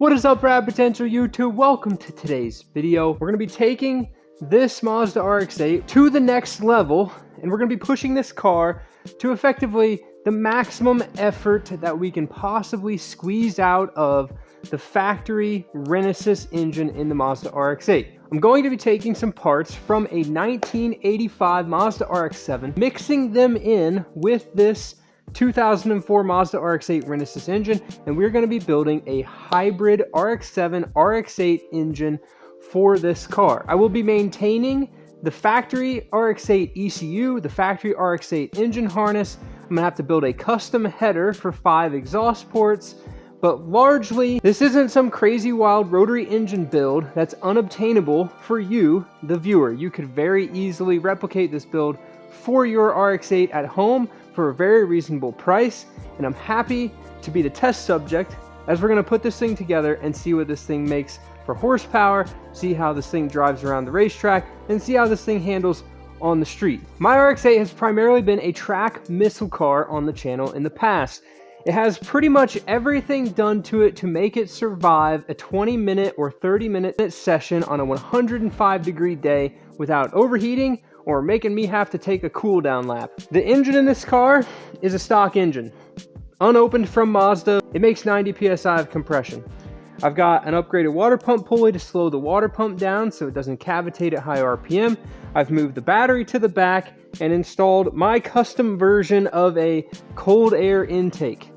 What is up, Rad Potential YouTube? Welcome to today's video. We're going to be taking this Mazda RX-8 to the next level, and we're going to be pushing this car to effectively the maximum effort that we can possibly squeeze out of the factory Renesis engine in the Mazda RX-8. I'm going to be taking some parts from a 1985 Mazda RX-7, mixing them in with this 2004 Mazda RX-8 Renesis engine, and we're going to be building a hybrid RX-7 RX-8 engine for this car. I will be maintaining the factory RX-8 ECU, the factory RX-8 engine harness. I'm going to have to build a custom header for 5 exhaust ports, but largely this isn't some crazy wild rotary engine build that's unobtainable for you, the viewer. You could very easily replicate this build for your RX-8 at home for a very reasonable price, and I'm happy to be the test subject as we're going to put this thing together and see what this thing makes for horsepower, see how this thing drives around the racetrack, and see how this thing handles on the street. My RX-8 has primarily been a track missile car on the channel in the past. It has pretty much everything done to it to make it survive a 20-minute or 30-minute session on a 105-degree day without overheating or making me have to take a cool down lap. The engine in this car is a stock engine, unopened from Mazda. It makes 90 psi of compression. I've got an upgraded water pump pulley to slow the water pump down so it doesn't cavitate at high RPM. I've moved the battery to the back and installed my custom version of a cold air intake.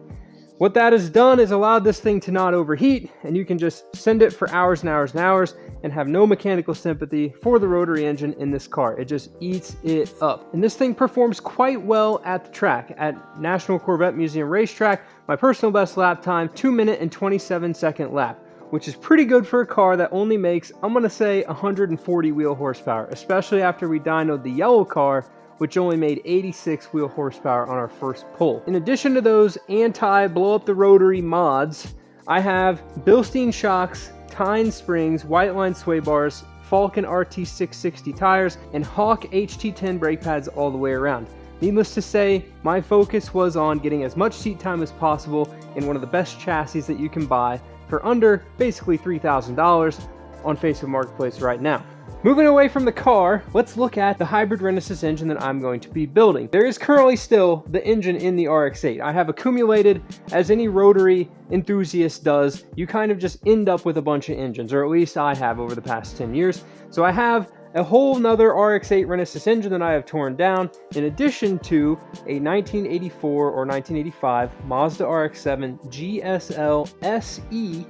What that has done is allowed this thing to not overheat, and you can just send it for hours and hours and hours and have no mechanical sympathy for the rotary engine in this car. It just eats it up. And this thing performs quite well at the track. At National Corvette Museum Racetrack, my personal best lap time, 2-minute and 27-second lap, which is pretty good for a car that only makes, I'm gonna say, 140 wheel horsepower, especially after we dynoed the yellow car, which only made 86 wheel horsepower on our first pull. In addition to those anti-blow up the rotary mods, I have Bilstein shocks, Tyne springs, white line sway bars, Falcon RT660 tires, and Hawk HT10 brake pads all the way around. Needless to say, my focus was on getting as much seat time as possible in one of the best chassis that you can buy for under basically $3,000 on Facebook Marketplace right now. Moving away from the car, let's look at the hybrid Renesis engine that I'm going to be building. There is currently still the engine in the RX-8. I have accumulated, as any rotary enthusiast does, you kind of just end up with a bunch of engines, or at least I have over the past 10 years. So I have a whole nother RX-8 Renesis engine that I have torn down, in addition to a 1984 or 1985 Mazda RX-7 GSL SE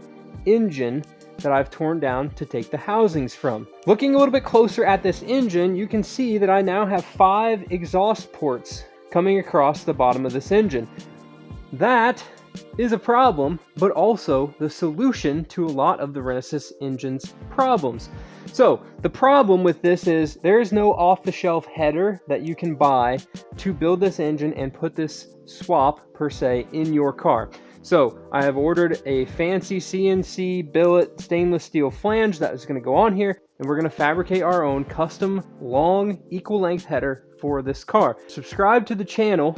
engine that I've torn down to take the housings from. Looking a little bit closer at this engine, you can see that I now have 5 exhaust ports coming across the bottom of this engine. That is a problem, but also the solution to a lot of the Renesis engine's problems. So the problem with this is there is no off-the-shelf header that you can buy to build this engine and put this swap per se in your car. So I have ordered a fancy CNC billet stainless steel flange that is going to go on here, and we're going to fabricate our own custom long equal length header for this car. Subscribe to the channel,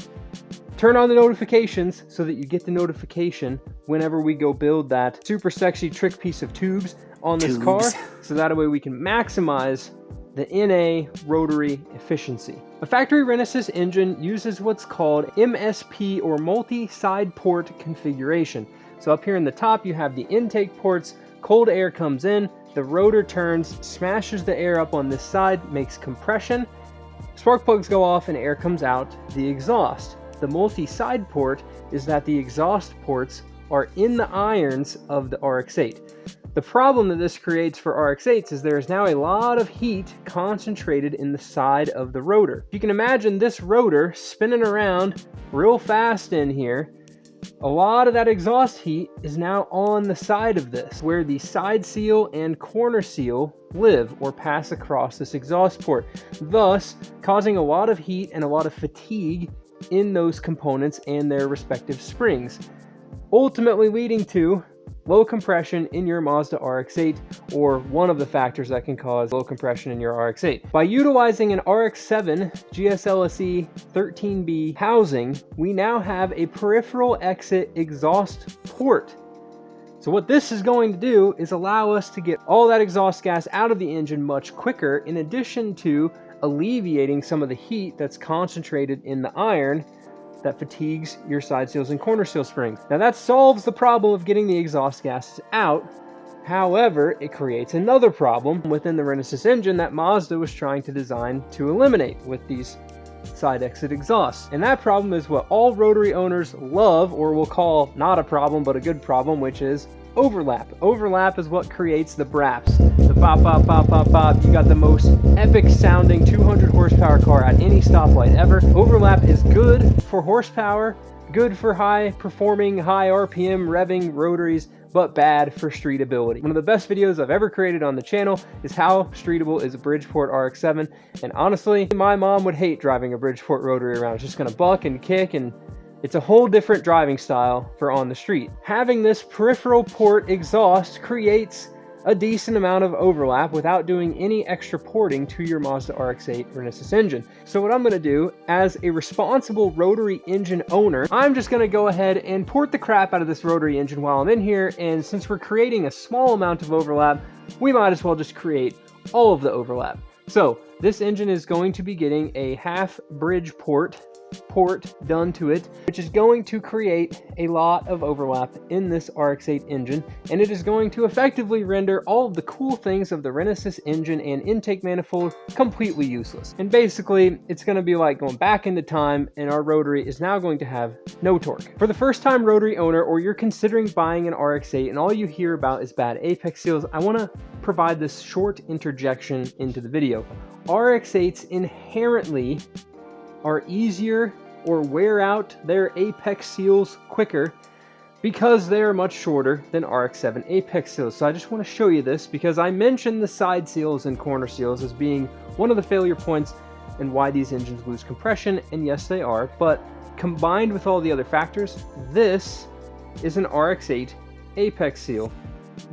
turn on the notifications so that you get the notification whenever we go build that super sexy trick piece of tubes on this car, so that way we can maximize the NA rotary efficiency. A factory Renesis engine uses what's called MSP, or multi-side port configuration. So up here in the top you have the intake ports, cold air comes in, the rotor turns, smashes the air up on this side, makes compression, spark plugs go off and air comes out the exhaust. The multi-side port is that the exhaust ports are in the irons of the RX-8. The problem that this creates for RX-8s is there is now a lot of heat concentrated in the side of the rotor. You can imagine this rotor spinning around real fast in here. A lot of that exhaust heat is now on the side of this, where the side seal and corner seal live or pass across this exhaust port, thus causing a lot of heat and a lot of fatigue in those components and their respective springs, ultimately leading to low compression in your Mazda RX-8, or one of the factors that can cause low compression in your RX-8. By utilizing an RX-7 GSLSE 13B housing, we now have a peripheral exit exhaust port. So what this is going to do is allow us to get all that exhaust gas out of the engine much quicker, in addition to alleviating some of the heat that's concentrated in the iron that fatigues your side seals and corner seal springs. Now that solves the problem of getting the exhaust gases out. However, it creates another problem within the Renesis engine that Mazda was trying to design to eliminate with these side exit exhausts. And that problem is what all rotary owners love, or will call not a problem but a good problem, which is overlap. Overlap is what creates the braps. The bop, bop, bop, bop, bop. You got the most epic sounding 200 horsepower car at any stoplight ever. Overlap is good for horsepower, good for high performing, high RPM revving rotaries, but bad for streetability. One of the best videos I've ever created on the channel is how streetable is a Bridgeport RX7. And honestly, my mom would hate driving a Bridgeport rotary around. It's just gonna buck and kick, and it's a whole different driving style for on the street. Having this peripheral port exhaust creates a decent amount of overlap without doing any extra porting to your Mazda RX-8 Renesis engine. So what I'm gonna do as a responsible rotary engine owner, I'm just gonna go ahead and port the crap out of this rotary engine while I'm in here. And since we're creating a small amount of overlap, we might as well just create all of the overlap. So this engine is going to be getting a half Bridgeport port done to it, which is going to create a lot of overlap in this RX-8 engine, and it is going to effectively render all of the cool things of the Renesis engine and intake manifold completely useless. And basically, it's going to be like going back into time, and our rotary is now going to have no torque. For the first time rotary owner, or you're considering buying an RX-8 and all you hear about is bad apex seals, I want to provide this short interjection into the video. RX-8s inherently are easier or wear out their apex seals quicker because they are much shorter than RX-7 apex seals. So I just want to show you this because I mentioned the side seals and corner seals as being one of the failure points and why these engines lose compression, and yes they are, but combined with all the other factors, this is an RX-8 apex seal.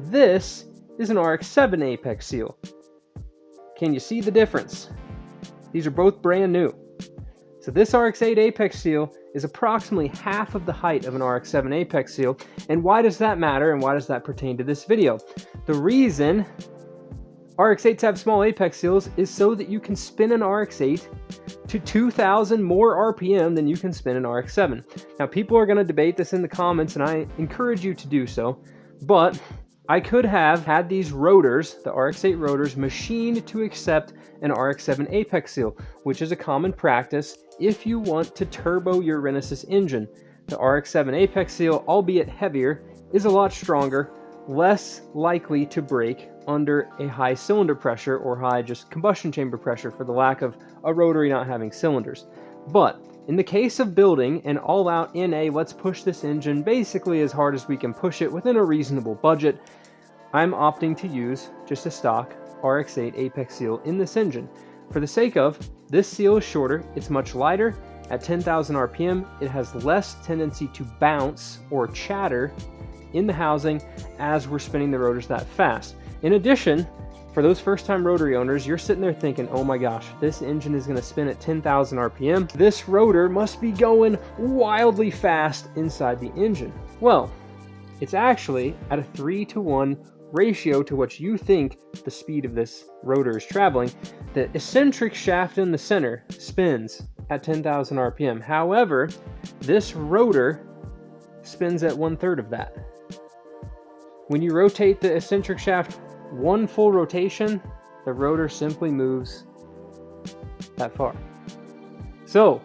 This is an RX-7 apex seal. Can you see the difference? These are both brand new. So this RX-8 apex seal is approximately half of the height of an RX-7 apex seal. And why does that matter, and why does that pertain to this video? The reason RX-8s have small apex seals is so that you can spin an RX-8 to 2,000 more RPM than you can spin an RX-7. Now people are going to debate this in the comments, and I encourage you to do so, but I could have had these rotors, the RX-8 rotors, machined to accept an RX-7 apex seal, which is a common practice if you want to turbo your Renesis engine. The RX-7 apex seal, albeit heavier, is a lot stronger, less likely to break under a high cylinder pressure or high just combustion chamber pressure for the lack of a rotary not having cylinders. But in the case of building an all-out NA, let's push this engine basically as hard as we can push it within a reasonable budget, I'm opting to use just a stock RX-8 apex seal in this engine. For the sake of, this seal is shorter, it's much lighter. At 10,000 RPM, it has less tendency to bounce or chatter in the housing as we're spinning the rotors that fast. In addition, for those first-time rotary owners, you're sitting there thinking, oh my gosh, this engine is going to spin at 10,000 RPM. This rotor must be going wildly fast inside the engine. Well, it's actually at a 3-to-1 ratio to what you think the speed of this rotor is traveling. The eccentric shaft in the center spins at 10,000 RPM. However, this rotor spins at 1/3 of that. When you rotate the eccentric shaft one full rotation, the rotor simply moves that far. So,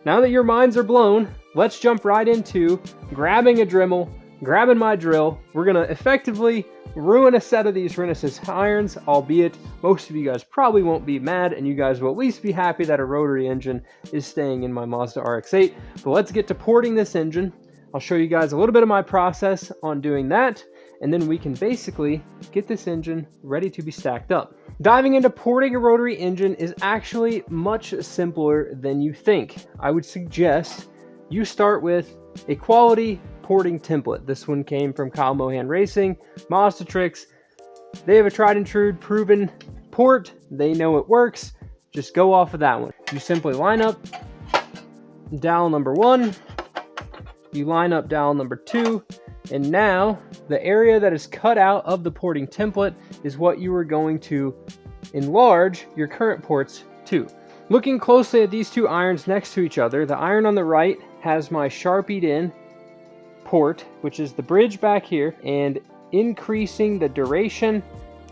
now that your minds are blown, let's jump right into grabbing a Dremel, grabbing my drill. We're gonna effectively ruin a set of these Renesis irons, albeit most of you guys probably won't be mad, and you guys will at least be happy that a rotary engine is staying in my Mazda RX-8. But let's get to porting this engine. I'll show you guys a little bit of my process on doing that, and then we can basically get this engine ready to be stacked up. Diving into porting a rotary engine is actually much simpler than you think. I would suggest you start with a quality porting template. This one came from Kyle Mohan Racing, Mazda Tricks. They have a tried and true proven port. They know it works. Just go off of that one. You simply line up dowel number 1. You line up dowel number 2. And now the area that is cut out of the porting template is what you are going to enlarge your current ports to. Looking closely at these two irons next to each other, the iron on the right has my sharpied in port, which is the bridge back here, and increasing the duration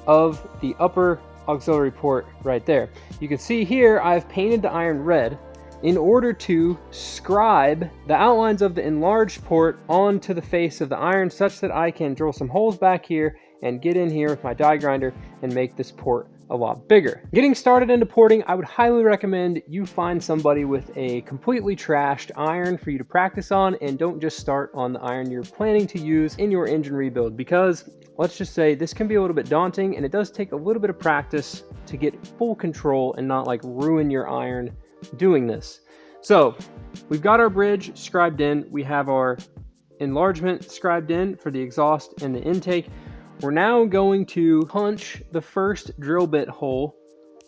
of the upper auxiliary port right there. You can see here I've painted the iron red in order to scribe the outlines of the enlarged port onto the face of the iron, such that I can drill some holes back here and get in here with my die grinder and make this port a lot bigger. Getting started into porting, I would highly recommend you find somebody with a completely trashed iron for you to practice on, and don't just start on the iron you're planning to use in your engine rebuild, because let's just say this can be a little bit daunting, and it does take a little bit of practice to get full control and not like ruin your iron doing this. So we've got our bridge scribed in, we have our enlargement scribed in for the exhaust and the intake. We're now going to punch the first drill bit hole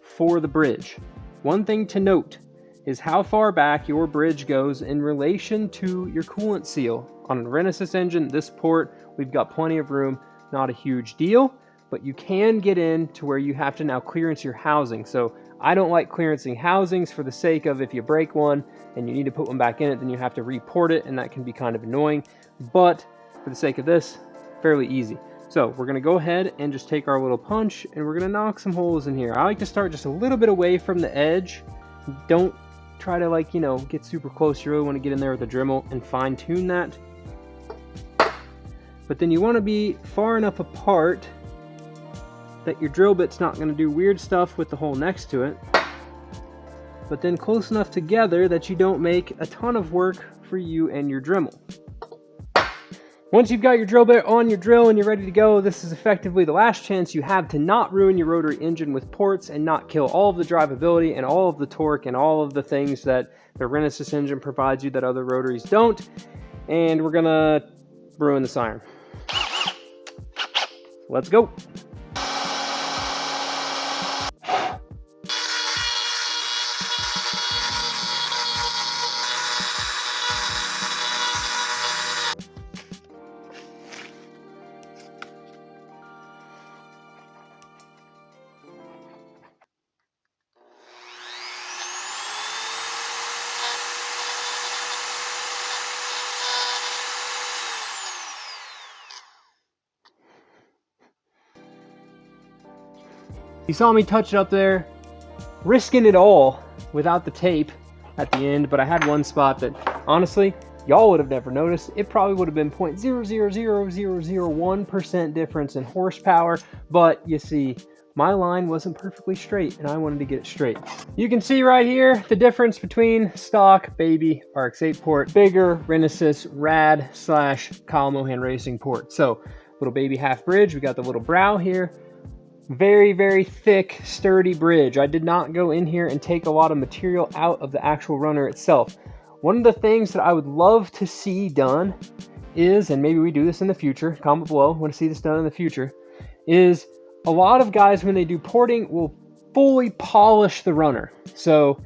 for the bridge. One thing to note is how far back your bridge goes in relation to your coolant seal. On a Renesis engine, this port, we've got plenty of room, not a huge deal, but you can get in to where you have to now clearance your housing. So I don't like clearancing housings for the sake of if you break one and you need to put one back in it, then you have to report it, and that can be kind of annoying. But for the sake of this, fairly easy. So we're gonna go ahead and just take our little punch, and we're gonna knock some holes in here. I like to start just a little bit away from the edge. Don't try to, like, you know, get super close. You really wanna get in there with a Dremel and fine tune that. But then you wanna be far enough apart that your drill bit's not gonna do weird stuff with the hole next to it, but then close enough together that you don't make a ton of work for you and your Dremel. Once you've got your drill bit on your drill and you're ready to go, this is effectively the last chance you have to not ruin your rotary engine with ports and not kill all of the drivability and all of the torque and all of the things that the Renesis engine provides you that other rotaries don't. And we're gonna ruin this iron. Let's go. You saw me touch it up there, risking it all without the tape at the end, but I had one spot that honestly, y'all would have never noticed. It probably would have been 0.000001% difference in horsepower, but you see, my line wasn't perfectly straight and I wanted to get it straight. You can see right here the difference between stock baby RX8 port, bigger Renesis rad / Kyle Mohan Racing port. So little baby half bridge, we got the little brow here. Very, very thick, sturdy bridge. I did not go in here and take a lot of material out of the actual runner itself. One of the things that I would love to see done is, and maybe we do this in the future, comment below, want to see this done in the future, is a lot of guys when they do porting will fully polish the runner. So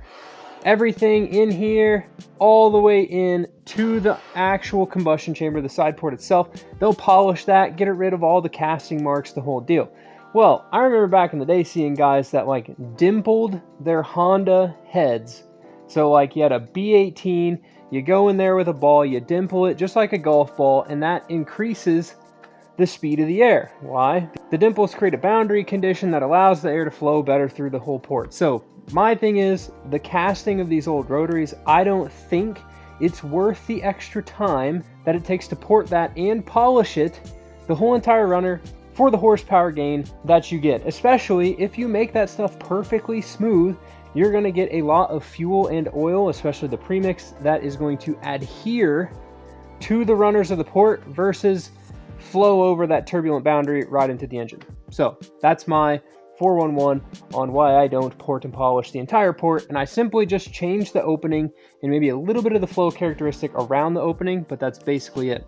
everything in here, all the way in to the actual combustion chamber, the side port itself, they'll polish that, get rid of all the casting marks, the whole deal. Well, I remember back in the day seeing guys that like dimpled their Honda heads. So like you had a B18, you go in there with a ball, you dimple it just like a golf ball, and that increases the speed of the air. Why? The dimples create a boundary condition that allows the air to flow better through the whole port. So my thing is, the casting of these old rotaries, I don't think it's worth the extra time that it takes to port that and polish it, the whole entire runner, for the horsepower gain that you get. Especially if you make that stuff perfectly smooth, you're gonna get a lot of fuel and oil, especially the premix, that is going to adhere to the runners of the port versus flow over that turbulent boundary right into the engine. So that's my 411 on why I don't port and polish the entire port, and I simply just change the opening and maybe a little bit of the flow characteristic around the opening, but that's basically it.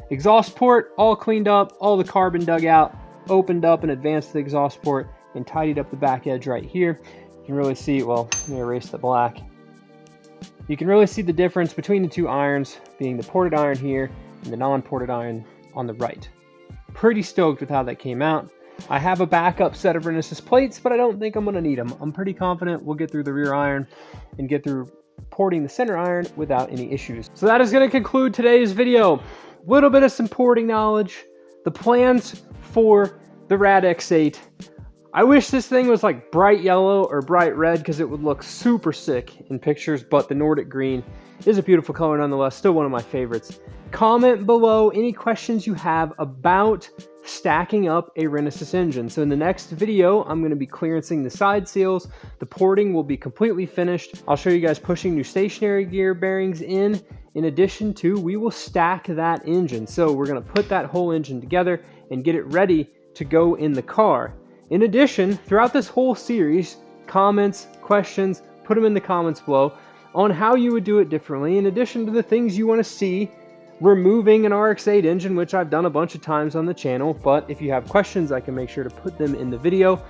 Exhaust port, all cleaned up, all the carbon dug out, opened up and advanced the exhaust port and tidied up the back edge right here. You can really see, well, let me erase the black. You can really see the difference between the two irons, being the ported iron here and the non-ported iron on the right. Pretty stoked with how that came out. I have a backup set of Renesas plates, but I don't think I'm going to need them. I'm pretty confident we'll get through the rear iron and get through porting the center iron without any issues. So that is going to conclude today's video. Little bit of some porting knowledge, the plans for the RX8. I wish this thing was like bright yellow or bright red because it would look super sick in pictures, but the Nordic green is a beautiful color nonetheless, still one of my favorites. Comment below any questions you have about stacking up a Renesas engine. So in the next video, I'm going to be clearancing the side seals. The porting will be completely finished. I'll show you guys pushing new stationary gear bearings in addition to, we will stack that engine. So we're going to put that whole engine together and get it ready to go in the car. In addition, throughout this whole series, comments, questions, put them in the comments below on how you would do it differently, in addition to the things you want to see removing an RX8 engine, which I've done a bunch of times on the channel. But if you have questions, I can make sure to put them in the video.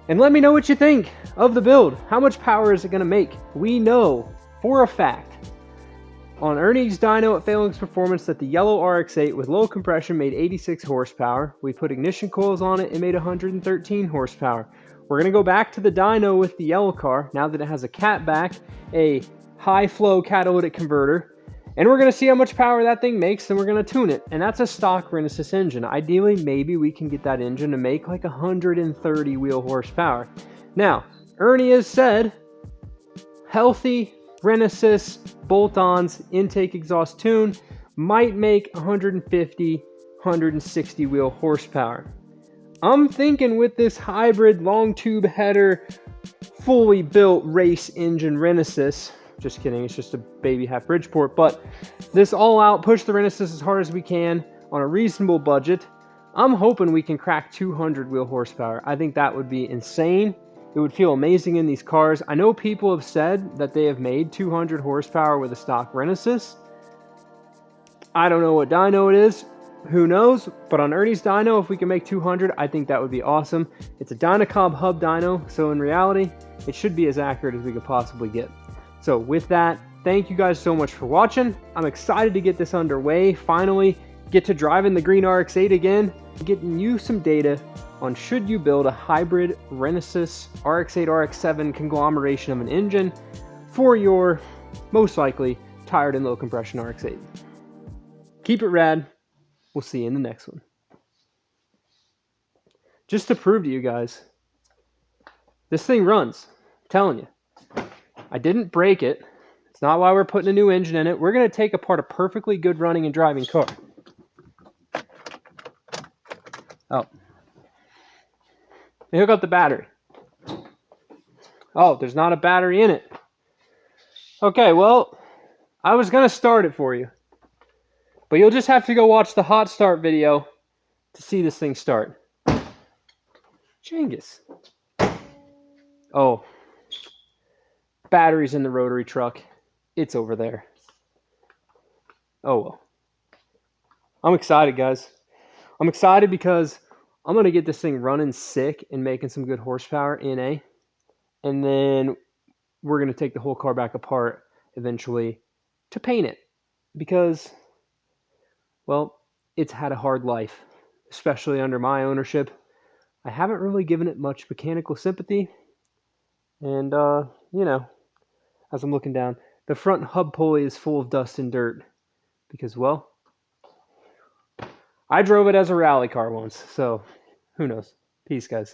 And let me know what you think of the build. How much power is it going to make? We know for a fact on Ernie's dyno at Phalanx Performance that the yellow RX8 with low compression made 86 horsepower. We put ignition coils on it, it made 113 horsepower. We're going to go back to the dyno with the yellow car, now that it has a catback, a high flow catalytic converter, and we're going to see how much power that thing makes, and we're going to tune it. And that's a stock Renesas engine. Ideally, maybe we can get that engine to make like 130 wheel horsepower. Now, Ernie has said, healthy Renesas bolt-ons intake exhaust tune might make 150, 160 wheel horsepower. I'm thinking with this hybrid long tube header, fully built race engine Renesas, just kidding, it's just a baby half Bridgeport, but this all out, push the Renesas as hard as we can on a reasonable budget. I'm hoping we can crack 200 wheel horsepower. I think that would be insane. It would feel amazing in these cars. I know people have said that they have made 200 horsepower with a stock Renesas. I don't know what dyno it is. Who knows? But on Ernie's dyno, if we can make 200, I think that would be awesome. It's a Dynacob hub dyno, so in reality, it should be as accurate as we could possibly get. So with that, thank you guys so much for watching. I'm excited to get this underway. Finally, get to driving the green RX8 again, getting you some data on should you build a hybrid Renesas RX8 RX7 conglomeration of an engine for your most likely tired and low compression RX8. Keep it rad. We'll see you in the next one. Just to prove to you guys, this thing runs. I'm telling you. I didn't break it. It's not why we're putting a new engine in it. We're going to take apart a perfectly good running and driving car. Oh. Hook up the battery. Oh, there's not a battery in it. Okay, well, I was going to start it for you. But you'll just have to go watch the hot start video to see this thing start. Jengus. Oh. Battery's in the rotary truck. It's over there. Oh well. I'm excited, guys. I'm excited because I'm going to get this thing running sick and making some good horsepower in A. And then we're going to take the whole car back apart eventually to paint it. Because, well, it's had a hard life, especially under my ownership. I haven't really given it much mechanical sympathy. And, you know, as I'm looking down, the front hub pulley is full of dust and dirt. Because, well, I drove it as a rally car once, so who knows. Peace, guys.